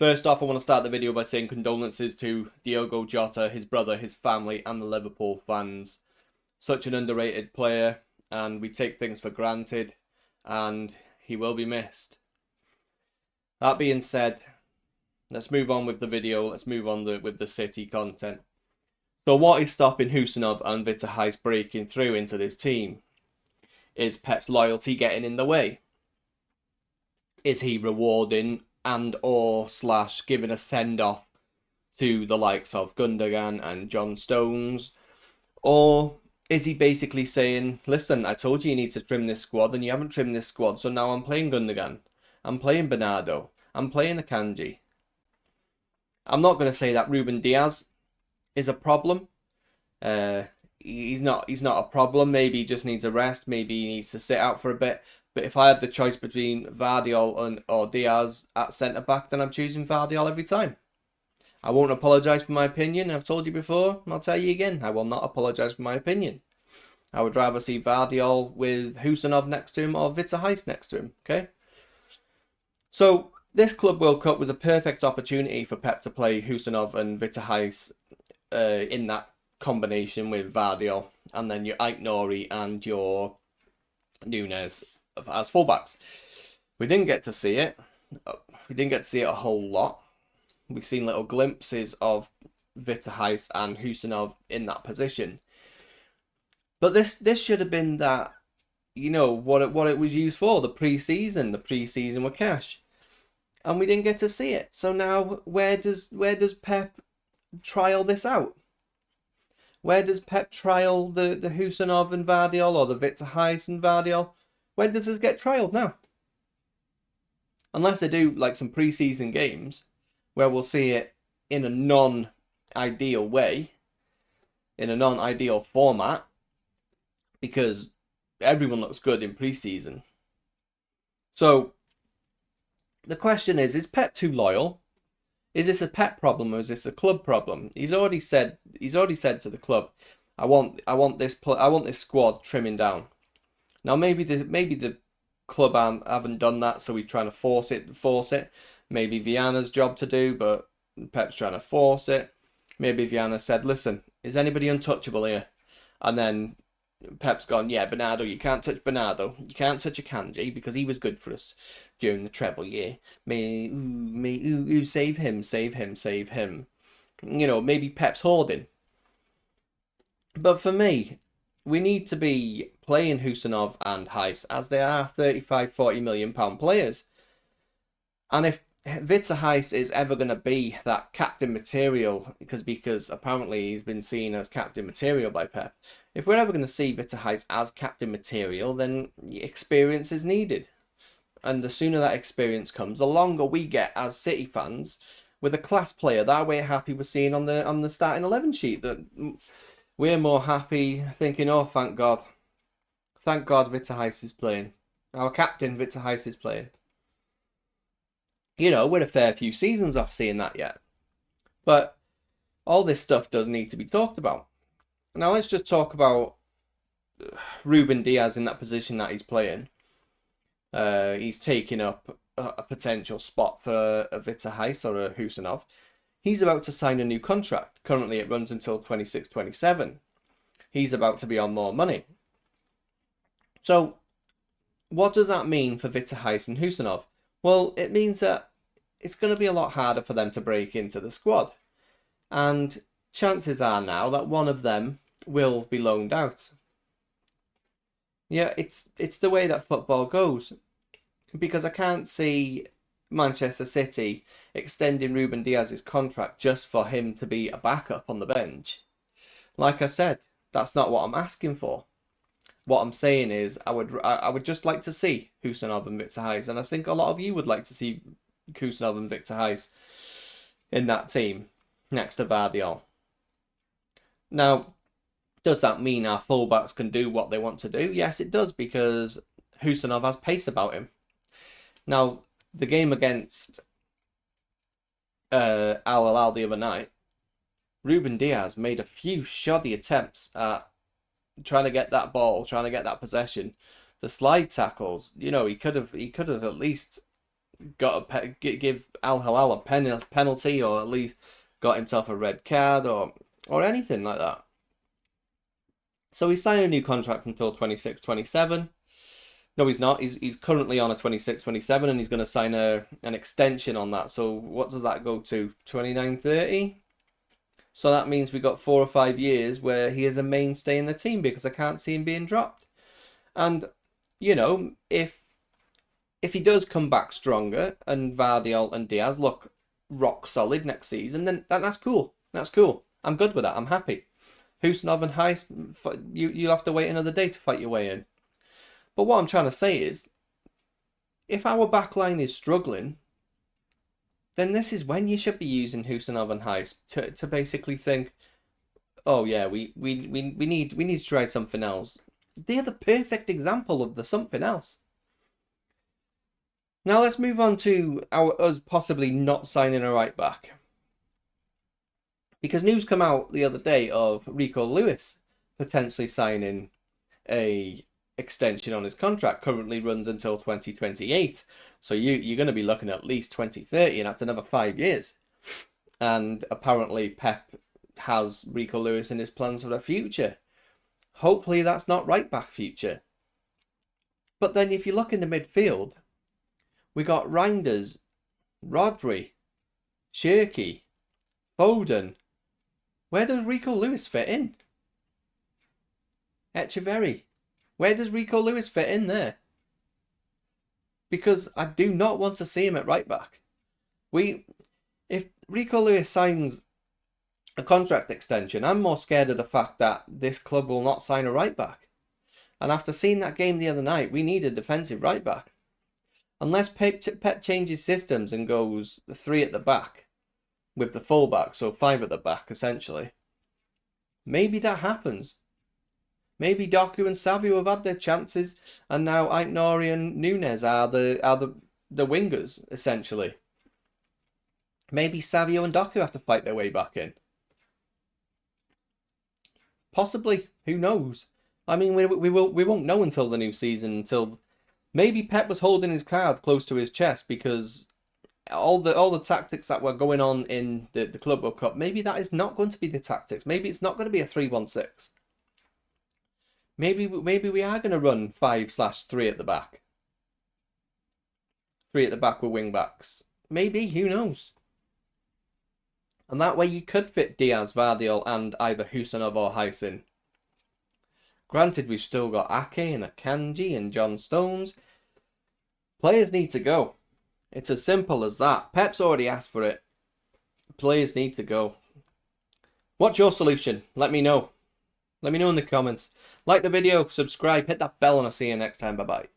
First off, I want to start the video by saying condolences to Diogo Jota, his brother, his family, and the Liverpool fans. Such an underrated player, and we take things for granted, and he will be missed. That being said, let's move on with the video. Let's move on with the City content. So what is stopping Khusanov and Vita breaking through into this team? Is Pep's loyalty getting in the way? Is he rewarding and or / giving a send-off to the likes of Gundogan and John Stones? Or is he basically saying, listen, I told you need to trim this squad and you haven't trimmed this squad, so now I'm playing Gundogan, I'm playing Bernardo, I'm playing Akanji. I'm not going to say that Ruben Diaz is a problem. He's not a problem. Maybe he just needs a rest. Maybe he needs to sit out for a bit. But if I had the choice between Vardiol or Diaz at centre-back, then I'm choosing Vardiol every time. I won't apologise for my opinion. I've told you before, and I'll tell you again. I will not apologise for my opinion. I would rather see Vardiol with Khusanov next to him or Vita next to him, okay? So, this Club World Cup was a perfect opportunity for Pep to play Khusanov and Vita in that combination with Vardiol, and then your Aït-Nouri and your Nunes as fullbacks. We didn't get to see it. We didn't get to see it a whole lot. We've seen little glimpses of Vita and Khusanov in that position. But this should have been that, you know, what it was used for, the pre-season. The pre-season with cash. And we didn't get to see it. So now where does Pep trial this out? Where does Pep trial the Khusanov and Vardiol or the Vita and Vardiol? When does this get trialled now? Unless they do like some pre-season games where we'll see it in a non-ideal way, in a non-ideal format, because everyone looks good in pre-season. So the question is Pep too loyal? Is this a Pep problem or is this a club problem? He's already said to the club, I want this squad trimming down. Now maybe the club haven't done that, so he's trying to force it. Maybe Viana's job to do, but Pep's trying to force it. Maybe Viana said, listen, is anybody untouchable here? And then Pep's gone, yeah, Bernardo, you can't touch Bernardo. You can't touch Akanji because he was good for us during the treble year. Save him. You know, maybe Pep's hoarding. But for me, we need to be playing Khusanov and Heiss as they are 35-40 million pound players. And if Vita Heiss is ever going to be that captain material, because apparently he's been seen as captain material by Pep, if we're ever going to see Vita Heiss as captain material, then experience is needed. And the sooner that experience comes, the longer we get as City fans with a class player that we're happy with seeing on the starting 11 sheet. That we're more happy thinking, oh, thank God. Thank God Vita Heiss is playing. Our captain, Vita Heiss, is playing. You know, we're a fair few seasons off seeing that yet. But all this stuff does need to be talked about. Now let's just talk about Ruben Diaz in that position that he's playing. He's taking up a potential spot for a Vita Heiss or a Khusanov. He's about to sign a new contract. Currently it runs until 26-27. He's about to be on more money. So what does that mean for Vita Heiss and Khusanov? Well, it means that it's going to be a lot harder for them to break into the squad. And chances are now that one of them will be loaned out. Yeah, it's the way that football goes. Because I can't see Manchester City extending Ruben Diaz's contract just for him to be a backup on the bench. Like I said, that's not what I'm asking for. What I'm saying is I would just like to see Khusanov and Vita Heiss, and I think a lot of you would like to see Khusanov and Vita Heiss in that team next to Vardiol. Now, does that mean our fullbacks can do what they want to do? Yes, it does, because Khusanov has pace about him. Now, the game against Al Hilal the other night, Ruben Diaz made a few shoddy attempts at trying to get that ball, trying to get that possession. The slide tackles, you know, he could have at least got to give Al Hilal a penalty, or at least got himself a red card, or anything like that. So he's signed a new contract until 26-27. No, he's not. He's currently on a 26-27, and he's going to sign an extension on that. So what does that go to? 29-30? So that means we got 4 or 5 years where he is a mainstay in the team, because I can't see him being dropped. And, you know, if he does come back stronger and Vardiol and Diaz look rock solid next season, then that's cool. That's cool. I'm good with that. I'm happy. Khusanov and Heist, you'll have to wait another day to fight your way in. But what I'm trying to say is, if our backline is struggling, then this is when you should be using Khusanov and Heist to basically think, oh yeah, we need to try something else. They're the perfect example of the something else. Now let's move on to us possibly not signing a right back. Because news come out the other day of Rico Lewis potentially signing a extension on his contract. Currently runs until 2028. So you're going to be looking at least 2030, and that's another 5 years. And apparently Pep has Rico Lewis in his plans for the future. Hopefully that's not right back future. But then if you look in the midfield, we got Reinders, Rodri, Shirky, Foden. Where does Rico Lewis fit in? Echeverri. Where does Rico Lewis fit in there? Because I do not want to see him at right back. If Rico Lewis signs a contract extension, I'm more scared of the fact that this club will not sign a right back. And after seeing that game the other night, we need a defensive right back. Unless Pep changes systems and goes 3 at the back with the fullback, so 5 at the back essentially. Maybe that happens. Maybe Doku and Savio have had their chances, and now Aitnori and Nunes are the wingers essentially. Maybe Savio and Doku have to fight their way back in. Possibly. Who knows? I mean, we won't know until the new season. Until maybe Pep was holding his card close to his chest, because all the tactics that were going on in the Club World Cup, maybe that is not going to be the tactics. Maybe it's not going to be a 3-1-6. Maybe we are going to run 5/3 at the back. 3 at the back with wing backs. Maybe, who knows? And that way you could fit Diaz, Vardiol, and either Khusanov or Heist in. Granted, we've still got Ake and Akanji and John Stones. Players need to go. It's as simple as that. Pep's already asked for it. Players need to go. What's your solution? Let me know. Let me know in the comments. Like the video, subscribe, hit that bell, and I'll see you next time. Bye-bye.